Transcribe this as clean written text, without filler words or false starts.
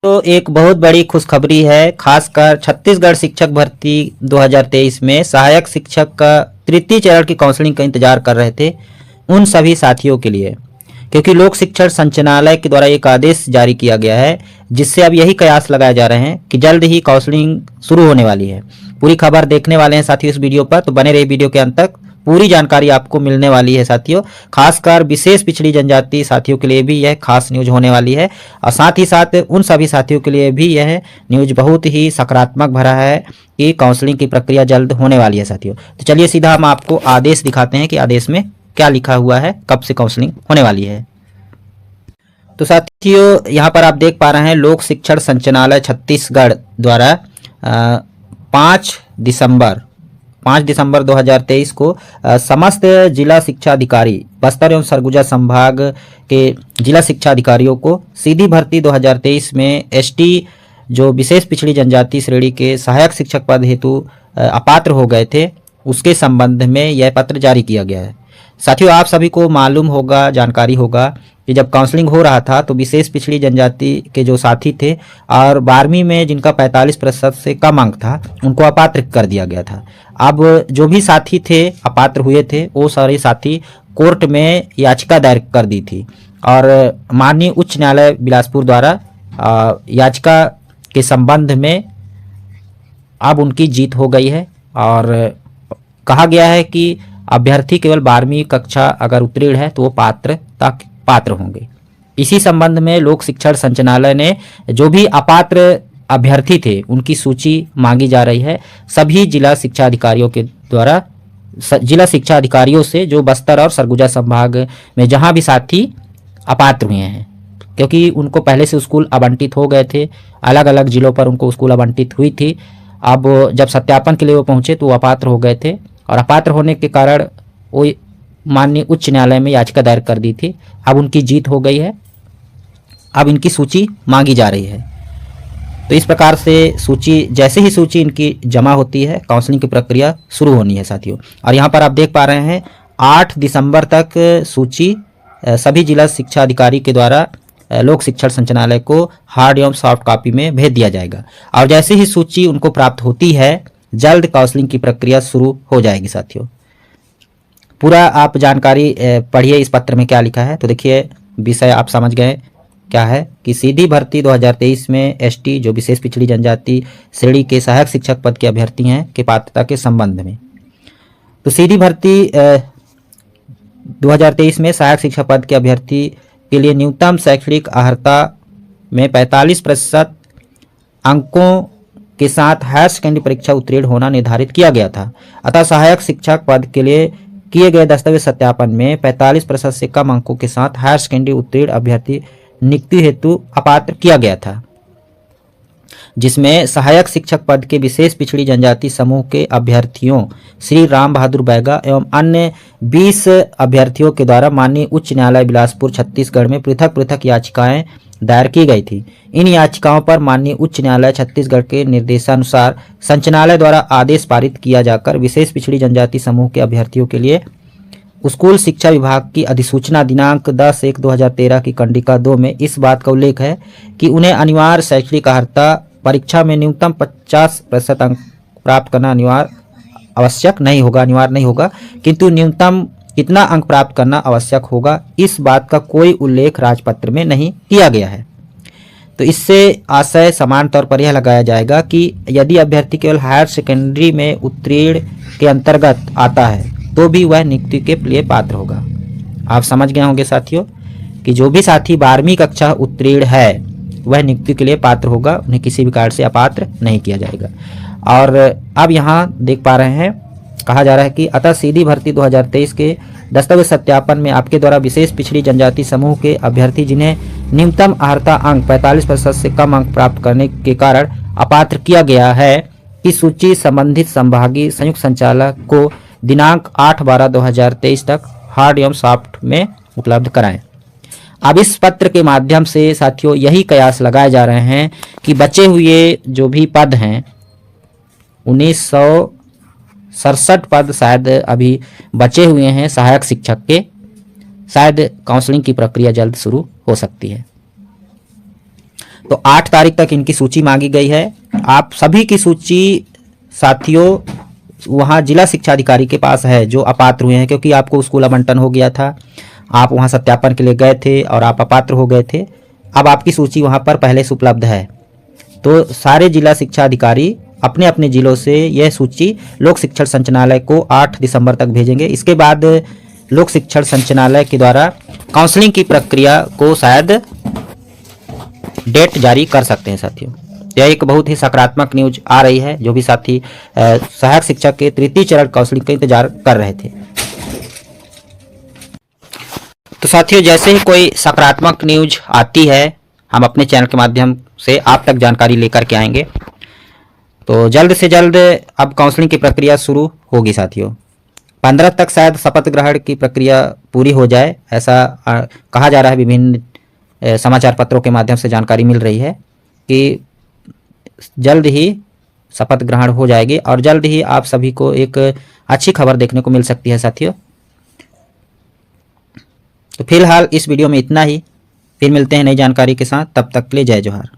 तो एक बहुत बड़ी खुशखबरी है, खासकर छत्तीसगढ़ शिक्षक भर्ती 2023 में सहायक शिक्षक का तृतीय चरण की काउंसलिंग का इंतजार कर रहे थे उन सभी साथियों के लिए, क्योंकि लोक शिक्षण संचालनालय के द्वारा एक आदेश जारी किया गया है जिससे अब यही कयास लगाए जा रहे हैं कि जल्द ही काउंसलिंग शुरू होने वाली है। पूरी खबर देखने वाले हैं साथियों इस वीडियो पर, तो बने रहिए वीडियो के अंत तक। पूरी जानकारी आपको मिलने वाली है साथियों। खासकर विशेष पिछड़ी जनजाति साथियों के लिए भी यह खास न्यूज होने वाली है और साथ ही साथ उन सभी साथियों के लिए भी यह न्यूज बहुत ही सकारात्मक भरा है कि काउंसलिंग की प्रक्रिया जल्द होने वाली है साथियों। तो चलिए सीधा हम आपको आदेश दिखाते हैं कि आदेश में क्या लिखा हुआ है, कब से काउंसलिंग होने वाली है। तो साथियों यहाँ पर आप देख पा रहे हैं लोक शिक्षण संचालनालय छत्तीसगढ़ द्वारा 5 दिसंबर 2023 को समस्त जिला शिक्षा अधिकारी बस्तर एवं सरगुजा संभाग के जिला शिक्षा अधिकारियों को सीधी भर्ती 2023 में एसटी जो विशेष पिछड़ी जनजाति श्रेणी के सहायक शिक्षक पद हेतु अपात्र हो गए थे उसके संबंध में यह पत्र जारी किया गया है। साथियों आप सभी को मालूम होगा, जानकारी होगा कि जब काउंसलिंग हो रहा था तो विशेष पिछड़ी जनजाति के जो साथी थे और 12वीं में जिनका 45% से कम अंक था उनको अपात्र कर दिया गया था। अब जो भी साथी थे अपात्र हुए थे वो सारे साथी कोर्ट में याचिका दायर कर दी थी और माननीय उच्च न्यायालय बिलासपुर द्वारा याचिका के संबंध में अब उनकी जीत हो गई है और कहा गया है कि अभ्यर्थी केवल 12वीं कक्षा अगर उत्तीर्ण है तो वो पात्र होंगे। इसी संबंध में लोक शिक्षण संचालनालय ने जो भी अपात्र अभ्यर्थी थे उनकी सूची मांगी जा रही है सभी जिला शिक्षा अधिकारियों के द्वारा, जिला शिक्षा अधिकारियों से जो बस्तर और सरगुजा संभाग में जहां भी साथी अपात्र हुए हैं, क्योंकि उनको पहले से स्कूल आवंटित हो गए थे, अलग अलग जिलों पर उनको स्कूल आवंटित हुई थी। अब जब सत्यापन के लिए वो पहुंचे तो वो अपात्र हो गए थे और अपात्र होने के कारण वो माननीय उच्च न्यायालय में याचिका दायर कर दी थी। अब उनकी जीत हो गई है, अब इनकी सूची मांगी जा रही है। तो इस प्रकार से सूची, जैसे ही सूची इनकी जमा होती है काउंसलिंग की प्रक्रिया शुरू होनी है साथियों। और यहाँ पर आप देख पा रहे हैं 8 दिसंबर तक सूची सभी जिला शिक्षा अधिकारी के द्वारा लोक शिक्षण संचालनालय को हार्ड एवं सॉफ्ट कॉपी में भेज दिया जाएगा और जैसे ही सूची उनको प्राप्त होती है जल्द काउंसलिंग की प्रक्रिया शुरू हो जाएगी साथियों। पूरा आप जानकारी पढ़िए इस पत्र में क्या लिखा है। तो देखिए विषय आप समझ गए क्या है कि सीधी भर्ती 2023 में एसटी जो विशेष पिछड़ी जनजाति श्रेणी के सहायक शिक्षक पद के अभ्यर्थी हैं के पात्रता के संबंध में। तो सीधी भर्ती 2023 में सहायक शिक्षक पद के अभ्यर्थी के लिए न्यूनतम शैक्षणिक अर्हता में 45% अंकों के साथ हायर सेकेंडरी परीक्षा उत्तीर्ण होना निर्धारित किया गया था। अतः सहायक शिक्षक पद के लिए किए गए दस्तावेज सत्यापन में 45% से कम अंकों के साथ हायर सेकेंडरी उत्तीर्ण अभ्यर्थी नियुक्ति हेतु अपात्र किया गया था, जिसमें सहायक शिक्षक पद के विशेष पिछड़ी जनजाति समूह के अभ्यर्थियों श्री राम बहादुर बैगा एवं अन्य 20 अभ्यर्थियों के द्वारा माननीय उच्च न्यायालय बिलासपुर छत्तीसगढ़ में पृथक पृथक याचिकाएं दायर की गई थी। इन याचिकाओं पर माननीय उच्च न्यायालय छत्तीसगढ़ के निर्देशानुसार संचालनालय द्वारा आदेश पारित किया जाकर विशेष पिछड़ी जनजाति समूह के अभ्यर्थियों के लिए स्कूल शिक्षा विभाग की अधिसूचना दिनांक 10/1/2013 की कंडिका 2 में इस बात का उल्लेख है कि उन्हें अनिवार्य शैक्षणिक अर्हता परीक्षा में न्यूनतम 50% अंक प्राप्त करना अनिवार्य नहीं होगा, किंतु न्यूनतम कितना अंक प्राप्त करना आवश्यक होगा इस बात का कोई उल्लेख राजपत्र में नहीं किया गया है। तो इससे आशय समान तौर पर यह लगाया जाएगा कि यदि अभ्यर्थी केवल हायर सेकेंडरी में उत्तीर्ण के अंतर्गत आता है तो भी वह नियुक्ति के लिए पात्र होगा। आप समझ गए होंगे साथियों कि जो भी साथी 12वीं कक्षा उत्तीर्ण है वह नियुक्ति के लिए पात्र होगा, उन्हें किसी भी कारण से अपात्र नहीं किया जाएगा। और अब यहाँ देख पा रहे हैं कहा जा रहा है कि अतः सीधी भर्ती 2023 के दस्तावेज सत्यापन में आपके द्वारा विशेष पिछड़ी जनजाति समूह के अभ्यर्थी जिन्हें न्यूनतम अर्हता अंक 45% से कम अंक प्राप्त करने के कारण अपात्र किया गया है की सूची संबंधित संभागीय संयुक्त संचालक को दिनांक 8/12/2023 तक हार्ड एवं सॉफ्ट में उपलब्ध कराएं। अब इस पत्र के माध्यम से साथियों यही कयास लगाए जा रहे हैं कि बचे हुए जो भी पद हैं 1967 पद शायद अभी बचे हुए हैं सहायक शिक्षक के, शायद काउंसलिंग की प्रक्रिया जल्द शुरू हो सकती है। तो 8 तारीख तक इनकी सूची मांगी गई है। आप सभी की सूची साथियों वहाँ जिला शिक्षा अधिकारी के पास है जो अपात्र हुए हैं, क्योंकि आपको स्कूल आवंटन हो गया था, आप वहाँ सत्यापन के लिए गए थे और आप अपात्र हो गए थे। अब आपकी सूची वहाँ पर पहले से उपलब्ध है। तो सारे जिला शिक्षा अधिकारी अपने अपने जिलों से यह सूची लोक शिक्षण संचालनालय को 8 दिसंबर तक भेजेंगे। इसके बाद लोक शिक्षण संचालनालय के द्वारा काउंसलिंग की प्रक्रिया को शायद डेट जारी कर सकते हैं साथियों। यह एक बहुत ही सकारात्मक न्यूज आ रही है। जो भी साथी सहायक शिक्षक के तृतीय चरण काउंसलिंग का इंतजार कर रहे थे। तो साथियों जैसे ही कोई सकारात्मक न्यूज आती है हम अपने चैनल के माध्यम से आप तक जानकारी लेकर के आएंगे। तो जल्द से जल्द अब काउंसलिंग की प्रक्रिया शुरू होगी साथियों। 15 तक शायद शपथ ग्रहण की प्रक्रिया पूरी हो जाए, ऐसा कहा जा रहा है। विभिन्न समाचार पत्रों के माध्यम से जानकारी मिल रही है कि जल्द ही शपथ ग्रहण हो जाएगी और जल्द ही आप सभी को एक अच्छी खबर देखने को मिल सकती है साथियों। तो फिलहाल इस वीडियो में इतना ही, फिर मिलते हैं नई जानकारी के साथ। तब तक के लिए जय जोहार।